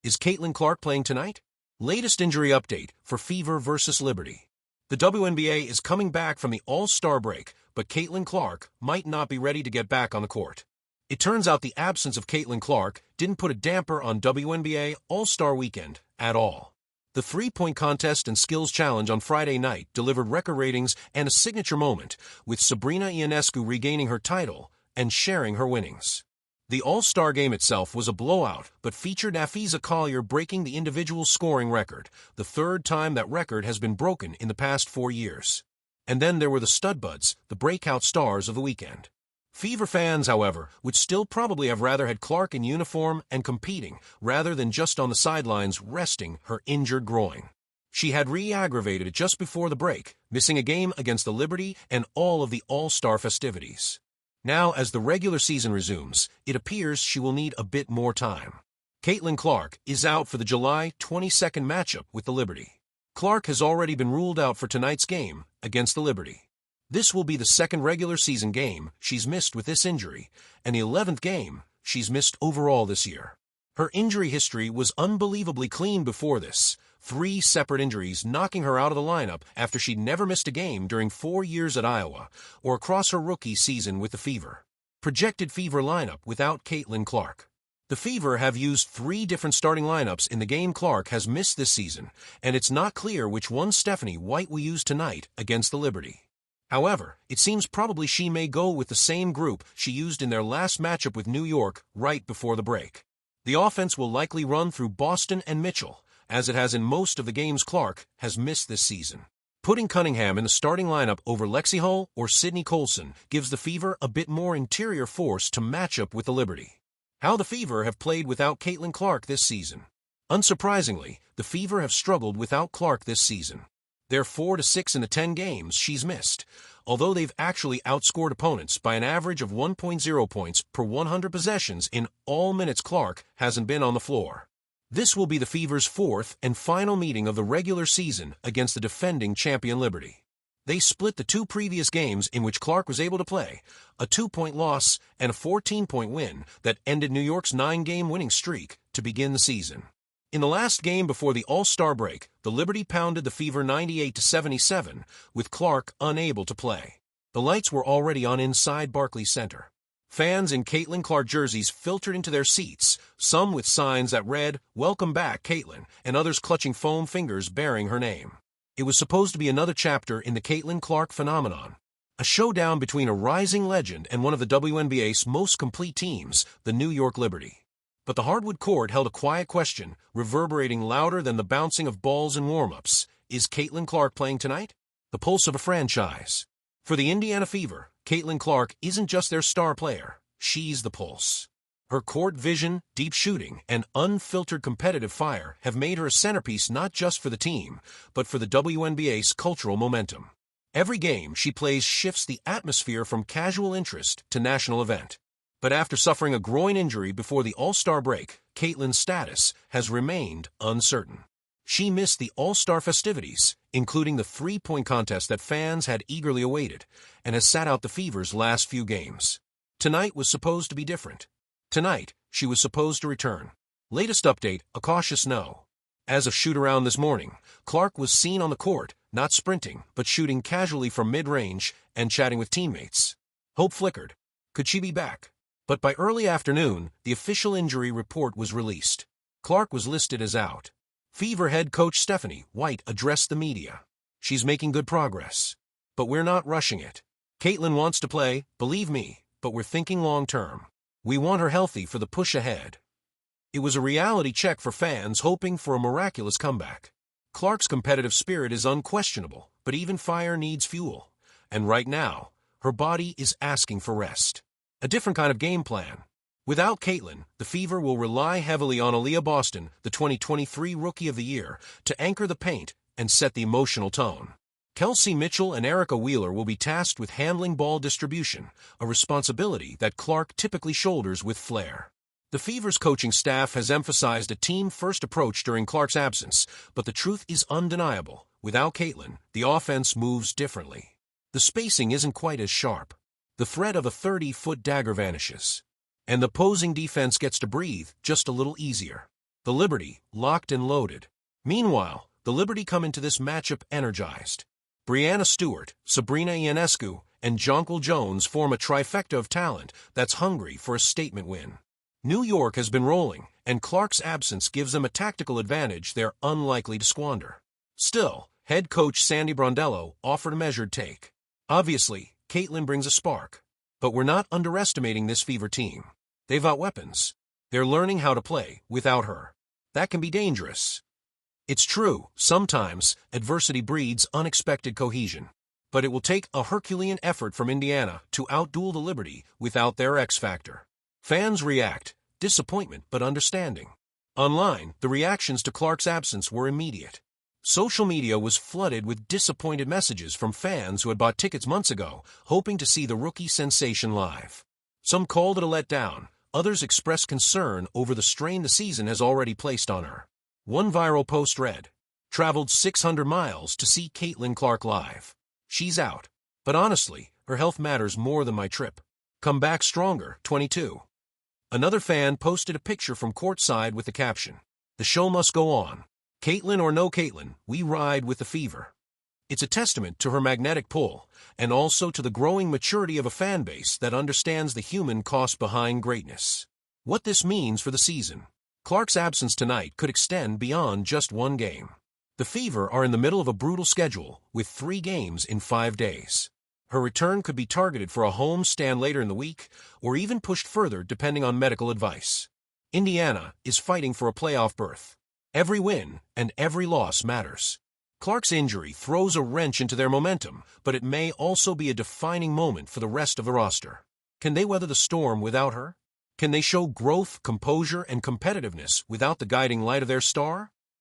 Is Caitlin Clark playing tonight? Latest injury update for Fever versus Liberty. The WNBA is coming back from the All-Star break, but Caitlin Clark might not be ready to get back on the court. It turns out the absence of Caitlin Clark didn't put a damper on WNBA All-Star Weekend at all. The three-point contest and skills challenge on Friday night delivered record ratings and a signature moment, with Sabrina Ionescu regaining her title and sharing her winnings. The All-Star game itself was a blowout, but featured Napheesa Collier breaking the individual scoring record, the third time that record has been broken in the past 4 years. And then there were the Studbudz, the breakout stars of the weekend. Fever fans, however, would still probably have rather had Clark in uniform and competing, rather than just on the sidelines resting her injured groin. She had re-aggravated it just before the break, missing a game against the Liberty and all of the All-Star festivities. Now, as the regular season resumes, it appears she will need a bit more time. Caitlin Clark is out for the July 22nd matchup with the Liberty. Clark has already been ruled out for tonight's game against the Liberty. This will be the second regular season game she's missed with this injury, and the 11th game she's missed overall this year. Her injury history was unbelievably clean before this, 3 separate injuries knocking her out of the lineup after she'd never missed a game during 4 years at Iowa or across her rookie season with the Fever. Projected Fever lineup without Caitlin Clark. The Fever have used 3 different starting lineups in the game Clark has missed this season, and it's not clear which one Stephanie White will use tonight against the Liberty. However, it seems probably she may go with the same group she used in their last matchup with New York right before the break. The offense will likely run through Boston and Mitchell, as it has in most of the games Clark has missed this season. Putting Cunningham in the starting lineup over Lexi Hull or Sydney Colson gives the Fever a bit more interior force to match up with the Liberty. How the Fever have played without Caitlin Clark this season. Unsurprisingly, the Fever have struggled without Clark this season. They're 4-6 in the 10 games she's missed, although they've actually outscored opponents by an average of 1.0 points per 100 possessions in all minutes Clark hasn't been on the floor. This will be the Fever's 4th and final meeting of the regular season against the defending champion Liberty. They split the 2 previous games in which Clark was able to play, a 2-point loss and a 14-point win that ended New York's 9-game winning streak to begin the season. In the last game before the All-Star break, the Liberty pounded the Fever 98-77, with Clark unable to play. The lights were already on inside Barclays Center. Fans in Caitlin Clark jerseys filtered into their seats, some with signs that read, "Welcome back, Caitlin," and others clutching foam fingers bearing her name. It was supposed to be another chapter in the Caitlin Clark phenomenon. A showdown between a rising legend and one of the WNBA's most complete teams, the New York Liberty. But the hardwood court held a quiet question, reverberating louder than the bouncing of balls and warm-ups. Is Caitlin Clark playing tonight? The pulse of a franchise. For the Indiana Fever, Caitlin Clark isn't just their star player, she's the pulse. Her court vision, deep shooting, and unfiltered competitive fire have made her a centerpiece not just for the team, but for the WNBA's cultural momentum. Every game she plays shifts the atmosphere from casual interest to national event. But after suffering a groin injury before the All-Star break, Caitlin's status has remained uncertain. She missed the All-Star festivities, including the 3-point contest that fans had eagerly awaited, and has sat out the Fever's last few games. Tonight was supposed to be different. Tonight, she was supposed to return. Latest update, a cautious no. As of shoot-around this morning, Clark was seen on the court, not sprinting, but shooting casually from mid-range and chatting with teammates. Hope flickered. Could she be back? But by early afternoon, the official injury report was released. Clark was listed as out. Fever head coach Stephanie White addressed the media. She's making good progress. But we're not rushing it. Caitlin wants to play, believe me, but we're thinking long-term. We want her healthy for the push ahead. It was a reality check for fans hoping for a miraculous comeback. Clark's competitive spirit is unquestionable, but even fire needs fuel. And right now, her body is asking for rest. A different kind of game plan. Without Caitlin, the Fever will rely heavily on Aaliyah Boston, the 2023 Rookie of the Year, to anchor the paint and set the emotional tone. Kelsey Mitchell and Erica Wheeler will be tasked with handling ball distribution, a responsibility that Clark typically shoulders with flair. The Fever's coaching staff has emphasized a team-first approach during Clark's absence, but the truth is undeniable. Without Caitlin, the offense moves differently. The spacing isn't quite as sharp. The threat of a 30-foot dagger vanishes. And the opposing defense gets to breathe just a little easier. The Liberty locked and loaded. Meanwhile, the Liberty come into this matchup energized. Breanna Stewart, Sabrina Ionescu, and Jonquil Jones form a trifecta of talent that's hungry for a statement win. New York has been rolling, and Clark's absence gives them a tactical advantage they're unlikely to squander. Still, head coach Sandy Brondello offered a measured take. Obviously, Caitlin brings a spark. But we're not underestimating this Fever team. They've got weapons. They're learning how to play without her. That can be dangerous. It's true, sometimes adversity breeds unexpected cohesion. But it will take a Herculean effort from Indiana to outduel the Liberty without their X factor. Fans react, disappointment but understanding. Online, the reactions to Clark's absence were immediate. Social media was flooded with disappointed messages from fans who had bought tickets months ago, hoping to see the rookie sensation live. Some called it a letdown, others expressed concern over the strain the season has already placed on her. One viral post read, "Traveled 600 miles to see Caitlin Clark live. She's out. But honestly, her health matters more than my trip. Come back stronger, 22. Another fan posted a picture from courtside with the caption, "The show must go on. Caitlin or no Caitlin, we ride with the Fever." It's a testament to her magnetic pull, and also to the growing maturity of a fan base that understands the human cost behind greatness. What this means for the season. Clark's absence tonight could extend beyond just one game. The Fever are in the middle of a brutal schedule, with 3 games in 5 days. Her return could be targeted for a home stand later in the week, or even pushed further depending on medical advice. Indiana is fighting for a playoff berth. Every win and every loss matters. Clark's injury throws a wrench into their momentum, but it may also be a defining moment for the rest of the roster. Can they weather the storm without her? Can they show growth, composure, and competitiveness without the guiding light of their star?